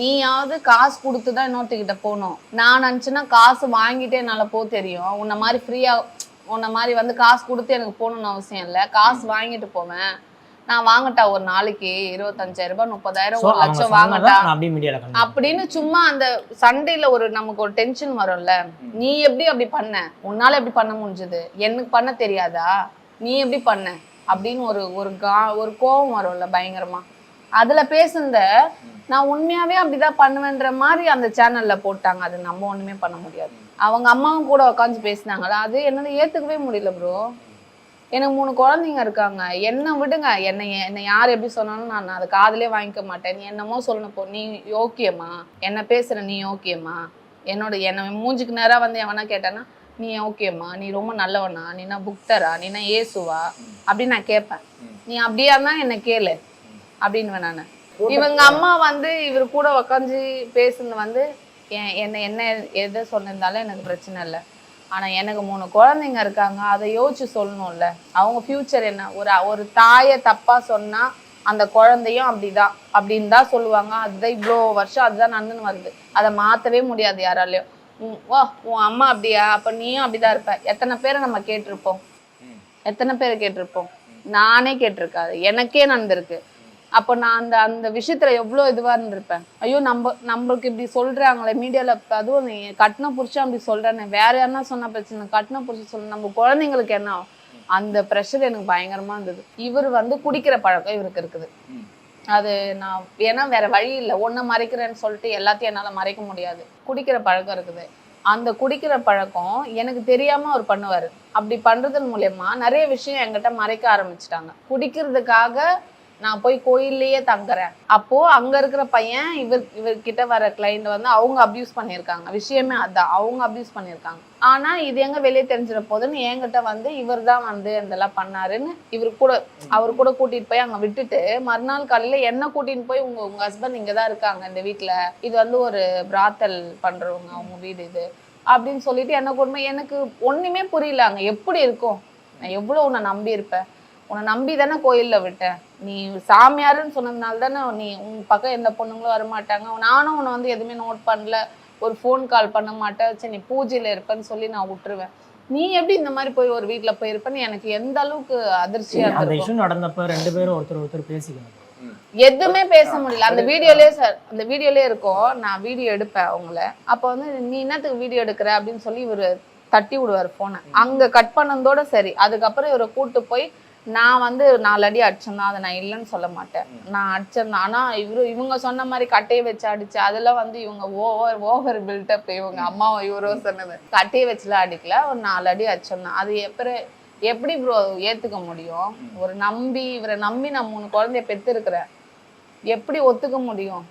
நீயாவது காசு குடுத்துதான் இன்னொருத்தகிட்ட போகணும். நான் நினைச்சேன்னா காசு வாங்கிட்டே என்னால தெரியும். உன்ன மாதிரி ஃப்ரீயா உன்ன மாதிரி வந்து காசு குடுத்து எனக்கு போகணும்னு அவசியம் இல்ல. காசு வாங்கிட்டு போவேன். நான் வாங்கட்டா ஒரு நாளைக்கு 25,000 30,000 1 லட்சம் வாங்கட்டா அப்படின்னு சும்மா அந்த சண்டையில நமக்கு ஒரு டென்ஷன் வரும்ல. நீ எப்படி அப்படி பண்ண? உன்னால எப்படி பண்ண முடிஞ்சது? எனக்கு பண்ண தெரியாதா? நீ எப்படி பண்ண? அப்படின்னு ஒரு கோபம் வரும்ல பயங்கரமா. அதுல பேசுனத நான் உண்மையாவே அப்படிதான் பண்ணுவேன்ற மாதிரி அந்த சேனல்ல போட்டாங்க. அது நம்ம ஒண்ணுமே பண்ண முடியாது. அவங்க அம்மாவும் கூட உட்காந்து பேசினாங்களா, அது என்னால ஏத்துக்கவே முடியல ப்ரோ. எனக்கு 3 குழந்தைங்க இருக்காங்க. என்ன விடுங்க. என்னை யார் எப்படி சொன்னாலும் நான் அதை காதுலயே வாங்கிக்க மாட்டேன். நீ என்னமோ சொல்லணும் போ. நீ ஓகேமா? என்ன பேசுற நீ ஓகேமா? என்ன மூஞ்சுக்கு நேரா வந்து எவனா கேட்டானா நீ ஓகேமா? நீ ரொம்ப நல்லவனா? நீனா புக்தரா? நீனா ஏசுவா? அப்படின்னு நான் கேட்பேன். நீ அப்படியா இருந்தா என்ன கேளு அப்படின்னு நானு. இவங்க அம்மா வந்து இவர் கூட உக்காந்து பேசுனது வந்து என்ன எதை சொன்னிருந்தாலும் எனக்கு பிரச்சனை இல்லை. ஆனா எனக்கு 3 குழந்தைங்க இருக்காங்க. அதை யோசிச்சு சொல்லணும்ல. அவங்க ஃபியூச்சர் என்ன? ஒரு தாயை தப்பா சொன்னா அந்த குழந்தையும் அப்படிதான் அப்படின்னு தான் சொல்லுவாங்க. அதுதான் இவ்வளோ வருஷம் அதுதான் நடந்துன்னு வருது. அதை மாத்தவே முடியாது யாராலையும். உன் அம்மா அப்படியா? அப்ப நீயும் அப்படிதான் இருப்ப. எத்தனை பேரை நம்ம கேட்டிருப்போம்? எத்தனை பேரை கேட்டிருப்போம்? நானே கேட்டிருக்காது. எனக்கே நடந்திருக்கு. அப்போ நான் அந்த விஷயத்துல எவ்வளோ இதுவா இருந்திருப்பேன். ஐயோ நம்மளுக்கு இப்படி சொல்றாங்களே மீடியால. அதுவும் நீ கட்டின புருஷன் அப்படி சொல்றேன்னு வேற யாருன்னா சொன்ன பிரச்சனை. கட்டின புருஷன் சொல்ல நம்ம குழந்தைங்களுக்கு என்ன? அந்த ப்ரெஷர் எனக்கு பயங்கரமா இருந்தது. இவர் வந்து குடிக்கிற பழக்கம் இவருக்கு இருக்குது. அது நான் ஏன்னா வேற வழி இல்லை. ஒன்ன மறைக்கிறேன்னு சொல்லிட்டு எல்லாத்தையும் என்னால மறைக்க முடியாது. குடிக்கிற பழக்கம் இருக்குது. அந்த குடிக்கிற பழக்கம் எனக்கு தெரியாம அவர் பண்ணுவாரு. அப்படி பண்றதன் மூலமா நிறைய விஷயம் என்கிட்ட மறைக்க ஆரம்பிச்சிட்டாங்க. குடிக்கிறதுக்காக நான் போய் கோயில்லையே தங்குறேன். அப்போ அங்க இருக்கிற பையன் இவர்கிட்ட வர கிளைண்ட் வந்து அவங்க அபியூஸ் பண்ணியிருக்காங்க. விஷயமே அதான். அவங்க அபியூஸ் பண்ணியிருக்காங்க. ஆனா இது எங்க வெளியே தெரிஞ்சிட போதுன்னு என்கிட்ட வந்து இவர் தான் வந்து இதெல்லாம் பண்ணாருன்னு அவர் கூட கூட்டிட்டு போய் அங்க விட்டுட்டு மறுநாள் காலையில என்ன கூட்டிட்டு போய் உங்க ஹஸ்பண்ட் இங்கதான் இருக்காங்க இந்த வீட்டுல. இது வந்து ஒரு பிராத்தல் பண்றவங்க அவங்க வீடு இது அப்படின்னு சொல்லிட்டு எனக்கு ஒண்ணுமே புரியல. அங்க எப்படி இருக்கும்? நான் எவ்வளவு உன்னை நம்பி இருப்பேன். உன்னை நம்பி தானே கோயில்ல விட்டேன். நீ சாமியாருன்னு சொன்னதுனால தானே உன் பக்கம் எந்த பொண்ணுங்களும் வரமாட்டாங்க. நானும் உன்னை வந்து எதுவுமே நோட் பண்ணல. ஒரு ஃபோன் கால் பண்ண மாட்டேன். சரி நீ பூஜையில இருப்பேன்னு சொல்லி நான் விட்டுருவேன். நீ எப்படி இந்த மாதிரி போய் ஒரு வீட்டுல போயிருப்பேன்னு எனக்கு எந்த அளவுக்கு அதிர்ச்சியா இருக்கு. நடந்தப்ப 2 பேரும் ஒருத்தர் பேசிக்கணும். எதுவுமே பேச முடியல. அந்த வீடியோலயே இருக்கும். நான் வீடியோ எடுப்பேன் அவங்கள. அப்ப வந்து நீ என்னத்துக்கு வீடியோ எடுக்கிற அப்படின்னு சொல்லி இவரு தட்டி விடுவாரு போனை. அங்க கட் பண்ணதோட சரி. அதுக்கப்புறம் இவரை கூட்டு போய் நான் வந்து 4 அடி அடிச்சேன். அதை நான் இல்லைன்னு சொல்ல மாட்டேன். நான் அடிச்சேன். ஆனா இவங்க சொன்ன மாதிரி கட்டையை வச்சு அடிச்சு அதெல்லாம் வந்து இவங்க ஓவர் பில்டப். இவங்க அம்மாவை இவரோ சொன்னது கட்டையை வச்சுலாம் அடிக்கல. ஒரு 4 அடி அடிச்சேன். அது எப்படி ப்ரோ ஏத்துக்க முடியும்? இவரை நம்பி நான் 3 குழந்தைய பெத்து இருக்கிறேன். எப்படி ஒத்துக்க முடியும்?